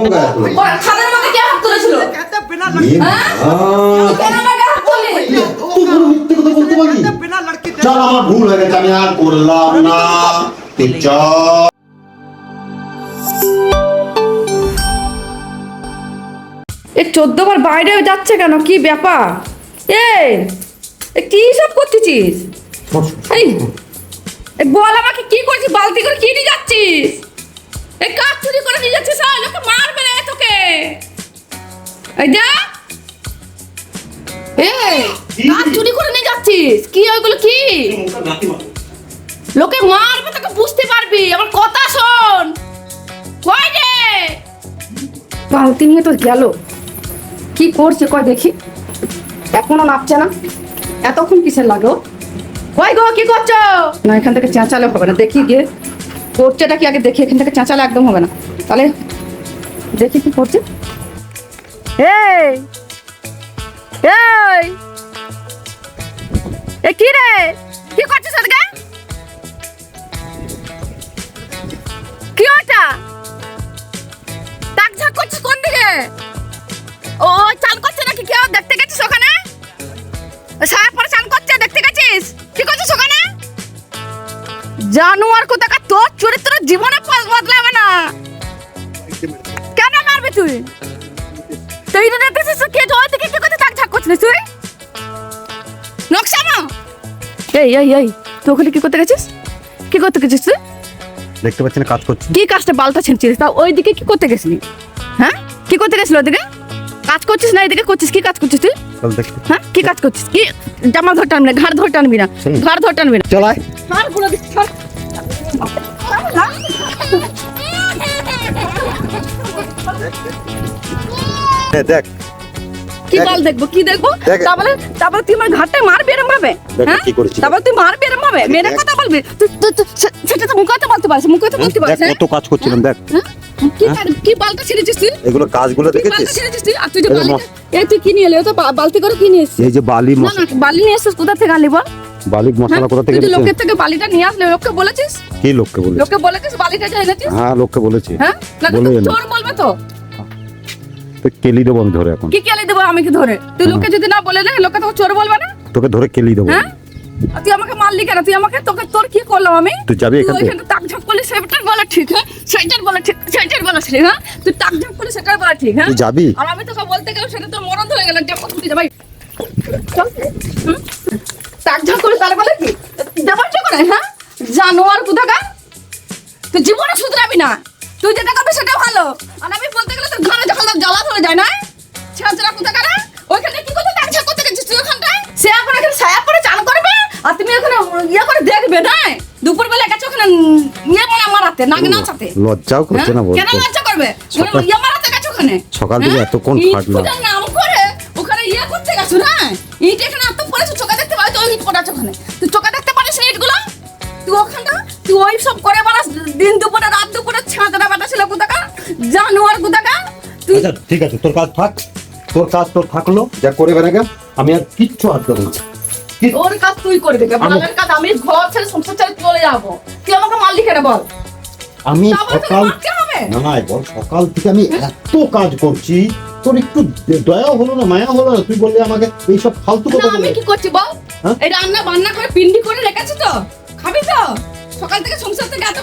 কখন গায়ে তুলে খাদের মধ্যে কে হাত তুলেছিল? চল আমার ভুল হয়ে গেছে, আমি আর করলাম না। চল এ 14 বার বাইরে যাচ্ছে কেন? কি ব্যাপার? কি সব করতেছিস? এই বল আমাকে, কি করছিস? বালতি করে কি নিয়ে যাচ্ছিস? এই কাঠ চুরি করে নিয়ে যাচ্ছিস? লোকে মারবে রে তোকে। এই যা, কাঠ চুরি করে নিয়ে যাচ্ছিস? কি ওইগুলো কি? লোকে মারবে তোকে, বুঝতে পারবি। আমার কথা শোন। কই রে? বালতি নিয়ে তো গেল, কি করছে কই দেখি। এখনো নাপছে না, এতক্ষণ কিসের লাগো? কই গো, কি করছো? না, এখান থেকে চেঁচালে হবে না, দেখি গিয়ে করছেটা কি আগে দেখি। এখান থেকে চেঁচালে একদম হবে না, তাহলে দেখি কি করছে। এই এই এ কি রে, কি করছিস ওদিকে? কি ওটা তাক ঝাক করছিস কোন দিকে? ও চান করছে নাকি? কেউ দেখতে গেছিস ওখানে? সারা পরে চান করছে, দেখতে গেছিস? কি করছিস ওখানে? জানোয়ার কোথাকা, তোর চরিত্র জীবনে বদলাবে না। কেন মারবি তুই? তুই তো দেখতেছিস কে ওই দিকে কি করতে তাক ঝাক করছিস তুই? নকশামা, এই তুই ওখানে কি করতে গেছিস? কি করতে গেছিস তুই? দেখতে পাচ্ছি না কাজ করছি। কি কাজটা বালটা ছিঁড়ছিস? তা ওই দিকে কি করতে গেছিলি? হ্যাঁ, কি করতে গেছিল ওদিকে? কাজ করছিস না এদিকে করছিস? কি কাজ করছিস তুই? চল দেখি। হ্যাঁ, কি কাজ করছিস? কি জামা ধর টানবি না, ঘাড় ধর টানবি না, ঘাড় ধর টানবি না। চল আয়। ঘাড় গুলো দিচ্ছিস। দেখ কি বাল দেখবো? কি দেখবো? তারপরে তুই আমার ঘাটটায় মারবি এরম ভাবে? হ্যাঁ, তারপরে তুই মারবি এরম ভাবে? মেরে কথা বলবি? সেটা তো মুখে তো বলতে পারছিস, মুখে তো বলতে পারছিস। কত কাজ করছিলাম দেখ। কি বালটা ছিঁড়েছিস তুই? এগুলো কাজগুলো দেখেছিস? বালটা ছিঁড়েছিস তুই? আর তুই যে বালতি, এই তুই কি নিয়ে এলি? ও তো বালতি করে কি নিয়ে এসেছিস? এই যে বালি না না, বালি নিয়ে এসেছিস কোথা থেকে আনলি বল? বালি মশলা কোথা থেকে? তুই লোকের থেকে বালিটা নিয়ে আসলে লোককে বলেছিস? কি লোককে বলেছিস? লোককে বলেছিস বালিটা যে এনেছিস? হ্যাঁ লোককে বলেছি। হ্যাঁ, নাকি বলে তুই এলাম। চোর বলবে তো? তুই কেলি দেবো আমি ধরে এখন। কি কেলি দেবো আমি কি ধরে? তুই লোকে যদি না বলে না, লোকে তোকে চোর বলবে না? তোকে ধরে কেলি দেবো। হ্যাঁ, আর তুই আমাকে মারলি কেন? তুই আমাকে, তোকে তোর কি করলাম আমি? তুই যাবি এখান থেকে? ওইখানে তাক ঝাপ করলি সেটার বলা ঠিক, হ্যাঁ? সেটার বলা ঠিক, সেটার বলা ঠিক, হ্যাঁ? তুই তাক ঝাপ করলি সেটার বলা ঠিক, হ্যাঁ? তুই যাবি? আর আমি তোকে বলতে গেলাম সেটা তোর মরণ ধরে গেল। যে কথা তুই যাবাই, চল। হুম? তাক ঝাপ করলি তার বলে কি যাবার চো করে? হ্যাঁ, জানোয়ার কোথাকার, তুই জীবনে শুধরাবি না। তুই যেটা করবি সেটা ভালো, আর আমি বলতে গেলে তোর ঘরে যখন জ্বালা ধরে যায় না, ছেঁচড়া কোথাকার। ওইখানে কি করতে তাক ঝাপ করতে গেছিস তুই ওখানটায়? সে এখন এখানে ছায়া পরে চান করবে, আর তুমি ওখানে ইয়ে করে দেখবে না? দুপুর বেলা গেছে ওখানে ইয়ে মারাতে, নাক নাচাতে। লজ্জাও করছে না বলতে? কেন লজ্জা করবে? ইয়ে মারাতে গেছে ওখানে সকাল থেকে এতক্ষণ খাটলাম। নাম করে ওখানে ইয়ে করতে গেছো না? ইট এখানে এত পড়েছো, চোখে দেখতে পারিস? ওই ইট পড়েছে ওখানে, তুই চোখে দেখতে পারিস না ইটগুলো? তুই ওখানটা তুই ওই সব করে বেড়াস দিন দুপুরে, রাত দুপুরে, ছেঁচড়া বেটা ছিল কোথাকার, জানোয়ার কোথাকার তুই। আচ্ছা ঠিক আছে, তোর কাজ থাক, তোর কাজ তোর থাকলো, যা করে বেড়াগে। আমি আর কিচ্ছু হাত দেবো না। ওর কাজ তুই করবি, বালের কাজ আমি ঘর ছেড়ে সংসার ছেড়ে চলে যাবো। তুই আমাকে মারলি কেন বল? আমি তারপরে তোকে সকাল মারতে হবে? না বল, সকাল থেকে আমি এত কাজ করছি, তোর একটু দয়া হলো না, মায়া হলো না? তুই বললি আমাকে এইসব ফালতু না, কথা আমি বলে। কি করছি বল? হ্যাঁ? এই রান্না বান্না করে পিন্ডি করে রেখেছি তো, খাবি তো? সকাল থেকে সংসার থেকে এত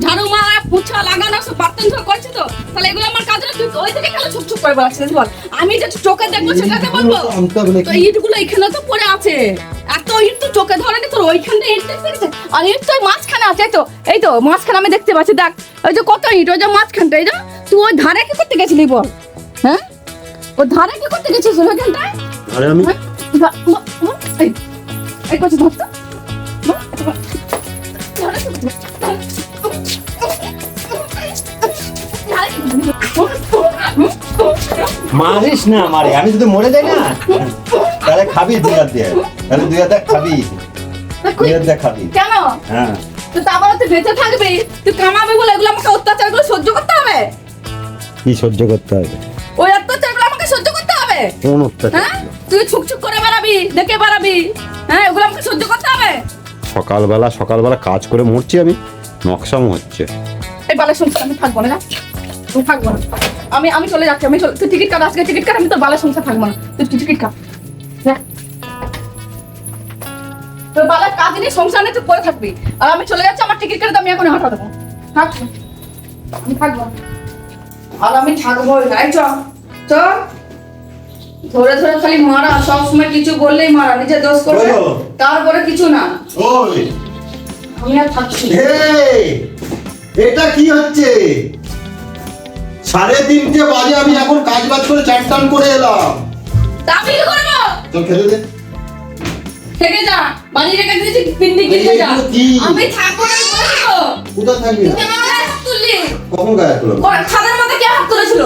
ঝাড়ু মারা, পোছা লাগানো, সব বার্তন ধোয়া করছি তো, তাহলে এগুলো আমার কাজ না? তুই ওই থেকে কেন ছুপ ছুপ করে বেড়াচ্ছিস বল? আমি যে চোখে দেখবো সেটাকে বলবো? আনতে হবে তো নাকি? ইটগুলো এখানে তো পড়ে আছে, এত ইট তো চোখে ধরেনি তোর? ওইখানে ইট দেখতে গেছে, আর ইট তো মাঝখানে আছে। এই তো মাঝখানে আমি দেখতে পাচ্ছি, দেখ ওই যে কত ইট, ওই যে মাঝখানটা। এই যে তুই ওই ধারে কি করতে গেছিলি বল? হ্যাঁ, ওই ধারে কি করতে গেছিস ওইখানটায়? আরে আমি এই করছি ধরতো। মারিস না মারে, আমি যদি মরে যাই না তাহলে খাবি দুই হাত দিয়ে, তাহলে দুই হাতে খাবি, দুই হাত দিয়ে খাবি। কেন? হ্যাঁ, তুই তারপরে তুই বেঁচে থাকবি, তুই কামাবি বলে এগুলো আমাকে অত্যাচারগুলো সহ্য করতে হবে? কি সহ্য করতে হবে? ওই অত্যাচারগুলো আমাকে সহ্য করতে হবে? কোন অত্যাচার? হ্যাঁ, তুই ছুকছুক করে বেড়াবি, দেখে বেড়াবি, হ্যাঁ, ওগুলো আমাকে সহ্য করতে হবে? সকালবেলা কাজ করে মরছি আমি, নকশামো হচ্ছে। এই বালের সংসার আমি থাকবো না, আমি থাকবো না। আমি চলে যাচ্ছি, তুই টিকিট কাট, আজকে টিকিট কাট, আমি তোর বালার সংসার থাকবো না, তুই টিকিট কাট। তোর বালার কাজ নেই, সংসার নেই, তুই পরে থাকবি। আর আমি চলে যাচ্ছি, আমার টিকিট কাটে আমি এখন হাঁটা দেবো। আমি থাকবো আর আমি থাকবো নাই। চ ধরে ধরে খালি মারা, সবসময় কিছু বললেই মারা, নিজে দোষ করবে তারপরে কিছু না। ওই আমি আর থাকছি। এটা কি হচ্ছে? 3:30 বাজে, আমি এখন কাজ বাজ করে চান টান করে এলাম। তা আমি কি করবো? তো খেতে দে। থেকে যা, বাড়ি রেখে দিয়েছি, পিন্ডি কিনে যা। আমি থাকবো না, বলছো কোথায় থাকবি? তুই আমার গায়ে হাত তুললি। কখন গায়ে তুললাম? ওর খাদের মধ্যে কে হাত তুলেছিল?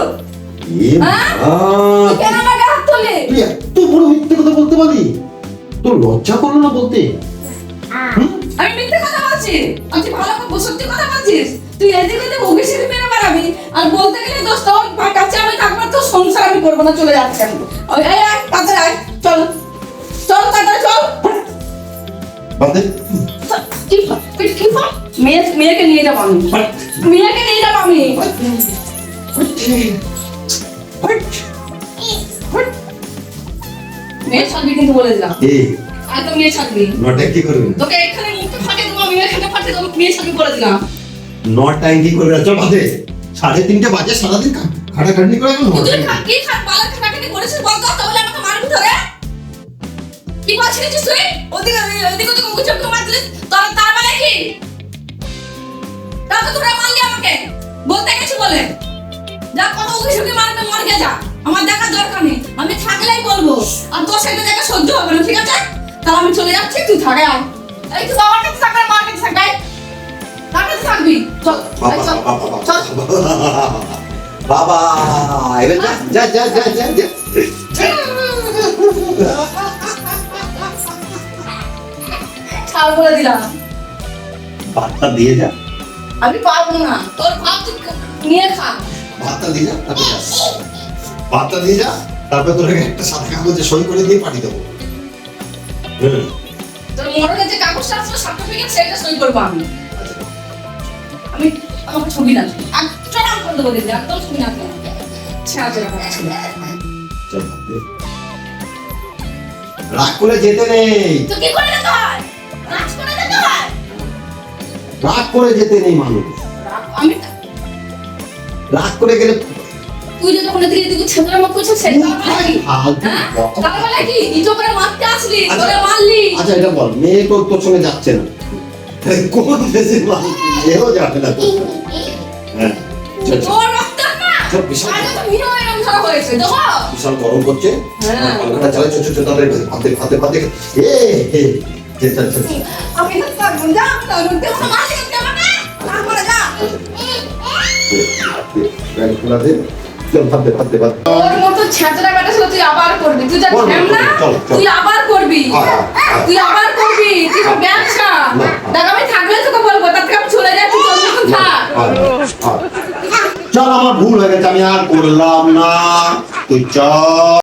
হ্যাঁ? তুই কেন আমার গায়ে হাত তুললি? তুই এত বড় মিথ্যে কথা বলতে পারি? তোর লজ্জা করলো না বলতে? আমি মিথ্যে কথা বলছি? আমি ভালো করে সত্যি কথা বলছিস? তুই এদিকে ওদিকে ওকে সেদিকে মেরে বেড়াবি আর বলতে গেলে দোষ তোর কাছে আমি থাকবো, তো সংসার আমি করবো না, চলে যাচ্ছি আমি। ওই এই আয়, তাড়াতাড়ি আয়, চল চল, তাড়াতাড়ি চল। বাদে কি মেয়েকে নিয়ে যাবো আমি, মেয়েকে নিয়ে যাবো আমি। মেয়ে ছাড়বি কিন্তু বলে দিলাম, একদম মেয়ে ছাড়বি। নটা কি করবি? তোকে এখানে মুখটা ফাটে দেবো, আমি এখানে ফাটে দেবো, মেয়ে ছাড়বি বলে দিলাম। নটা কি করবি? চল বাদে। 3:30 বাজে, সারাদিন খাটাখাটনি করে এখন তুই কি বালার খাটাখাটি করেছিস বল তো, তাহলে আমাকে মারবি ধরে। কি বলছিস তুই? ওদিকে উঁচু মার দিলিস, তার মানে কি? তাহলে তোরা মারলি আমাকে, বলতে গেছি বলে। যা কত উঁচুকে মারবে মর গে যা, আমার দেখার দরকার নেই। আমি থাকলেই বলবো, আর তোর সাথে দেখা সহ্য হবে না, ঠিক আছে? তাহলে আমি চলে যাচ্ছি, তুই থাকে আয়। এই তুই বাবার কাছে থাকবে, মার কাছে থাকবে, তার কাছে থাকবি। চল চল চল। বাবা, এবার যা যা যা যা যা। ছাড় বলে দিলাম। ভাতটা দিয়ে যা। আমি পারবো না, তোর ভাত তুই নিয়ে খা। ভাতটা দিয়ে যা, তারপর যা। ভাতটা দিয়ে যা, তারপর তোর একটা সাদা কাগজে সই করে দিয়ে পাঠিয়ে দেবো। তোর মরণে যে কাগজটা আছে সার্টিফিকেট, সেটা সই করবো আমি। আমাকে ছবি না, চড়াম করে দেবো, দেখবি একদম ছবি না। চল ভাত দে। রাগ করে যেতে নেই। তো কি করে যেতে হয়? রাজ করে যেতে হয়? রাগ করে যেতে নেই মানুষ। আমি রাগ করে গেলে তুই যে তখন এদিকে ছেলের মত করছিস, সেটা তার বলে কি ইটো করে মারতে আসলি, তোরে মারলি। আচ্ছা এটা বল, মেয়ে তোর সঙ্গে যাচ্ছে না, কোন দেশের মানুষ এও যাবে না? হ্যাঁ তোর রক্ত না, আরে তো হিরো এরকম ধরা হয়েছে দেখো, বিশাল গরম করছে। হ্যাঁ পাখাটা চালাই, ছোট ছোট তাদের ভাতে আমি তো পারবো না, আমি তো মারতে দেব না, তারপরে যা খোলা দে। চল ভাতে তোর মতো ছেঁচড়া বেটা ছিল, তুই আবার করবি, তুই যা ঢ্যাম না, তুই আবার করবি, তুই আবার করবি, তুই তো ব্যবসা দেখ। আমি থাকলে তোকে বলবো, তার থেকে আমি চলে যাচ্ছি, তোর মতন থাক। চল, আমার ভুল হয়ে গেছে, আমি আর করলাম না, তুই চল।